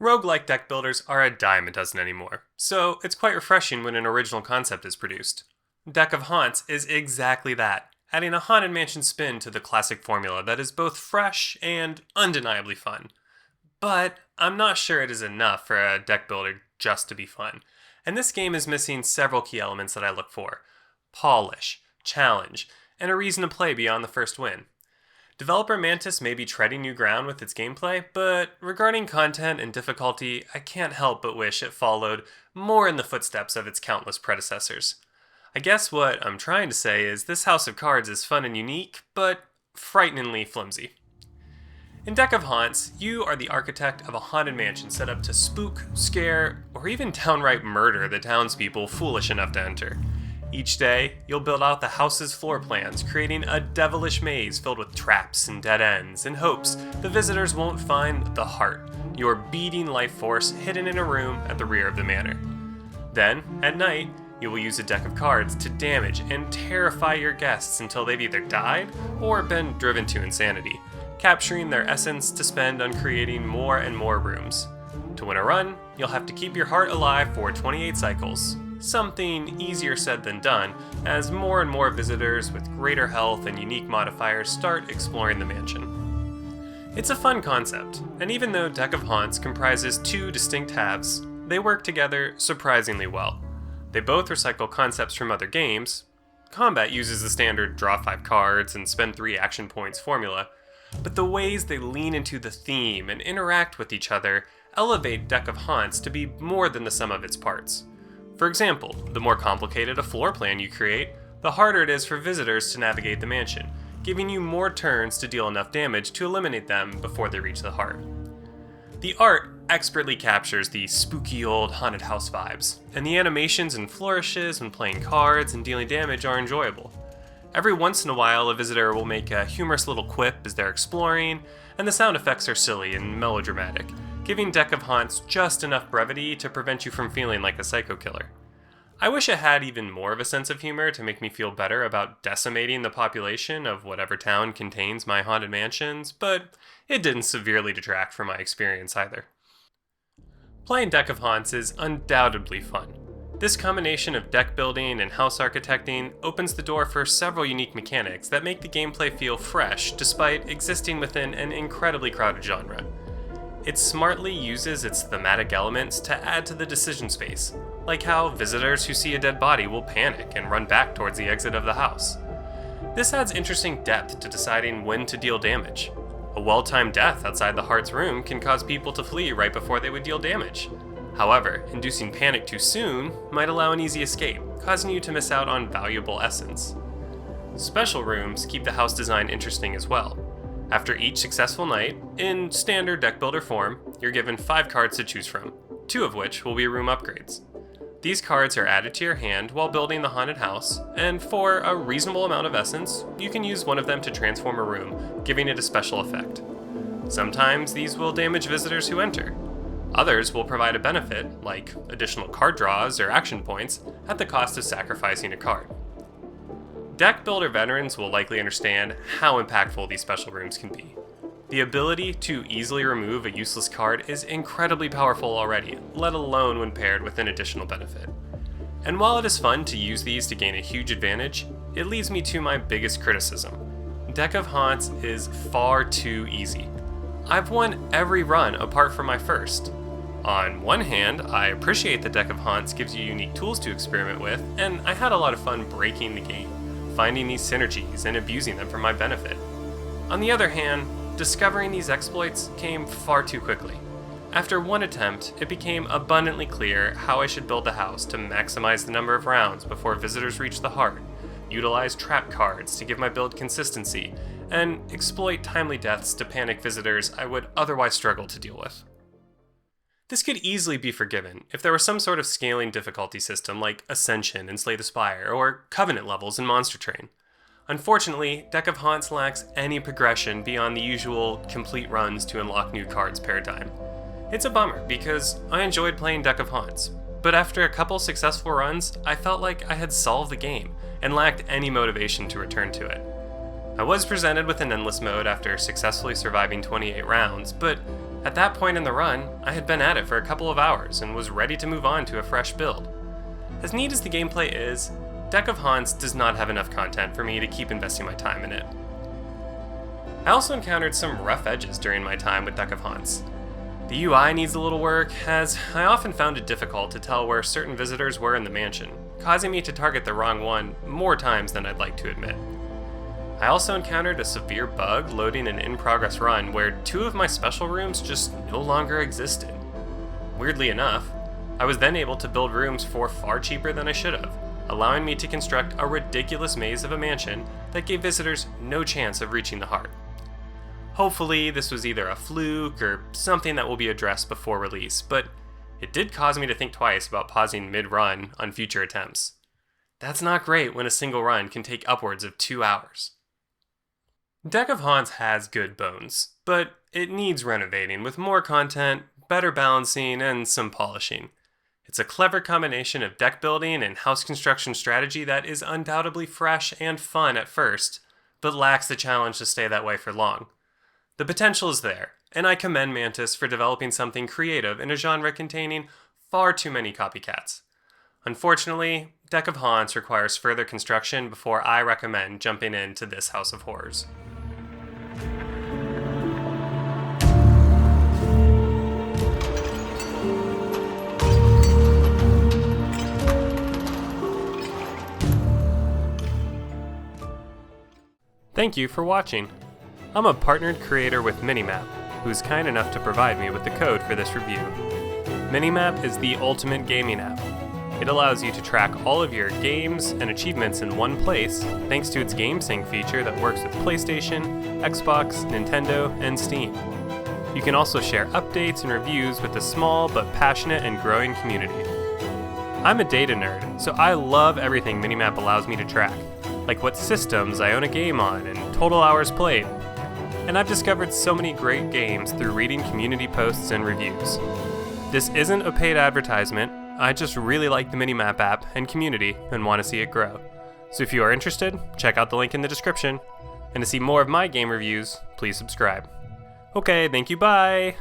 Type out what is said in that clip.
Roguelike deck builders are a dime a dozen anymore, so it's quite refreshing when an original concept is produced. Deck of Haunts is exactly that, adding a Haunted Mansion spin to the classic formula that is both fresh and undeniably fun. But I'm not sure it is enough for a deck builder just to be fun, and this game is missing several key elements that I look for: polish, challenge, and a reason to play beyond the first win. Developer Mantis may be treading new ground with its gameplay, but regarding content and difficulty, I can't help but wish it followed more in the footsteps of its countless predecessors. I guess what I'm trying to say is this house of cards is fun and unique, but frighteningly flimsy. In Deck of Haunts, you are the architect of a haunted mansion set up to spook, scare, or even downright murder the townspeople foolish enough to enter. Each day, you'll build out the house's floor plans, creating a devilish maze filled with traps and dead ends, in hopes the visitors won't find the heart, your beating life force hidden in a room at the rear of the manor. Then, at night, you will use a deck of cards to damage and terrify your guests until they've either died or been driven to insanity, capturing their essence to spend on creating more and more rooms. To win a run, you'll have to keep your heart alive for 28 cycles. Something easier said than done, as more and more visitors with greater health and unique modifiers start exploring the mansion. It's a fun concept, and even though Deck of Haunts comprises two distinct halves, they work together surprisingly well. They both recycle concepts from other games. Combat uses the standard draw 5 cards and spend 3 action points formula, but the ways they lean into the theme and interact with each other elevate Deck of Haunts to be more than the sum of its parts. For example, the more complicated a floor plan you create, the harder it is for visitors to navigate the mansion, giving you more turns to deal enough damage to eliminate them before they reach the heart. The art expertly captures the spooky old haunted house vibes, and the animations and flourishes when playing cards and dealing damage are enjoyable. Every once in a while, a visitor will make a humorous little quip as they're exploring, and the sound effects are silly and melodramatic, giving Deck of Haunts just enough brevity to prevent you from feeling like a psycho killer. I wish it had even more of a sense of humor to make me feel better about decimating the population of whatever town contains my haunted mansions, but it didn't severely detract from my experience either. Playing Deck of Haunts is undoubtedly fun. This combination of deck building and house architecting opens the door for several unique mechanics that make the gameplay feel fresh despite existing within an incredibly crowded genre. It smartly uses its thematic elements to add to the decision space, like how visitors who see a dead body will panic and run back towards the exit of the house. This adds interesting depth to deciding when to deal damage. A well-timed death outside the heart's room can cause people to flee right before they would deal damage. However, inducing panic too soon might allow an easy escape, causing you to miss out on valuable essence. Special rooms keep the house design interesting as well. After each successful night, in standard deck builder form, you're given 5 cards to choose from, 2 of which will be room upgrades. These cards are added to your hand while building the haunted house, and for a reasonable amount of essence, you can use one of them to transform a room, giving it a special effect. Sometimes these will damage visitors who enter. Others will provide a benefit, like additional card draws or action points, at the cost of sacrificing a card. Deck builder veterans will likely understand how impactful these special rooms can be. The ability to easily remove a useless card is incredibly powerful already, let alone when paired with an additional benefit. And while it is fun to use these to gain a huge advantage, it leads me to my biggest criticism. Deck of Haunts is far too easy. I've won every run apart from my first. On one hand, I appreciate that Deck of Haunts gives you unique tools to experiment with, and I had a lot of fun breaking the game, finding these synergies and abusing them for my benefit. On the other hand, discovering these exploits came far too quickly. After one attempt, it became abundantly clear how I should build the house to maximize the number of rounds before visitors reach the heart, utilize trap cards to give my build consistency, and exploit timely deaths to panic visitors I would otherwise struggle to deal with. This could easily be forgiven if there was some sort of scaling difficulty system like Ascension in Slay the Spire or Covenant levels in Monster Train. Unfortunately, Deck of Haunts lacks any progression beyond the usual complete runs to unlock new cards paradigm. It's a bummer because I enjoyed playing Deck of Haunts, but after a couple successful runs, I felt like I had solved the game and lacked any motivation to return to it. I was presented with an endless mode after successfully surviving 28 rounds, but At that point in the run, I had been at it for a couple of hours and was ready to move on to a fresh build. As neat as the gameplay is, Deck of Haunts does not have enough content for me to keep investing my time in it. I also encountered some rough edges during my time with Deck of Haunts. The UI needs a little work, as I often found it difficult to tell where certain visitors were in the mansion, causing me to target the wrong one more times than I'd like to admit. I also encountered a severe bug loading an in-progress run where 2 of my special rooms just no longer existed. Weirdly enough, I was then able to build rooms for far cheaper than I should have, allowing me to construct a ridiculous maze of a mansion that gave visitors no chance of reaching the heart. Hopefully, this was either a fluke or something that will be addressed before release, but it did cause me to think twice about pausing mid-run on future attempts. That's not great when a single run can take upwards of 2 hours. Deck of Haunts has good bones, but it needs renovating with more content, better balancing, and some polishing. It's a clever combination of deck building and house construction strategy that is undoubtedly fresh and fun at first, but lacks the challenge to stay that way for long. The potential is there, and I commend Mantis for developing something creative in a genre containing far too many copycats. Unfortunately, Deck of Haunts requires further construction before I recommend jumping into this house of horrors. Thank you for watching. I'm a partnered creator with Minimap, who is kind enough to provide me with the code for this review. Minimap is the ultimate gaming app. It allows you to track all of your games and achievements in one place thanks to its Game Sync feature that works with PlayStation, Xbox, Nintendo, and Steam. You can also share updates and reviews with a small but passionate and growing community. I'm a data nerd, so I love everything Minimap allows me to track, like what systems I own a game on and total hours played. And I've discovered so many great games through reading community posts and reviews. This isn't a paid advertisement, I just really like the Minimap app and community and want to see it grow. So if you are interested, check out the link in the description. And to see more of my game reviews, please subscribe. Okay, thank you, bye!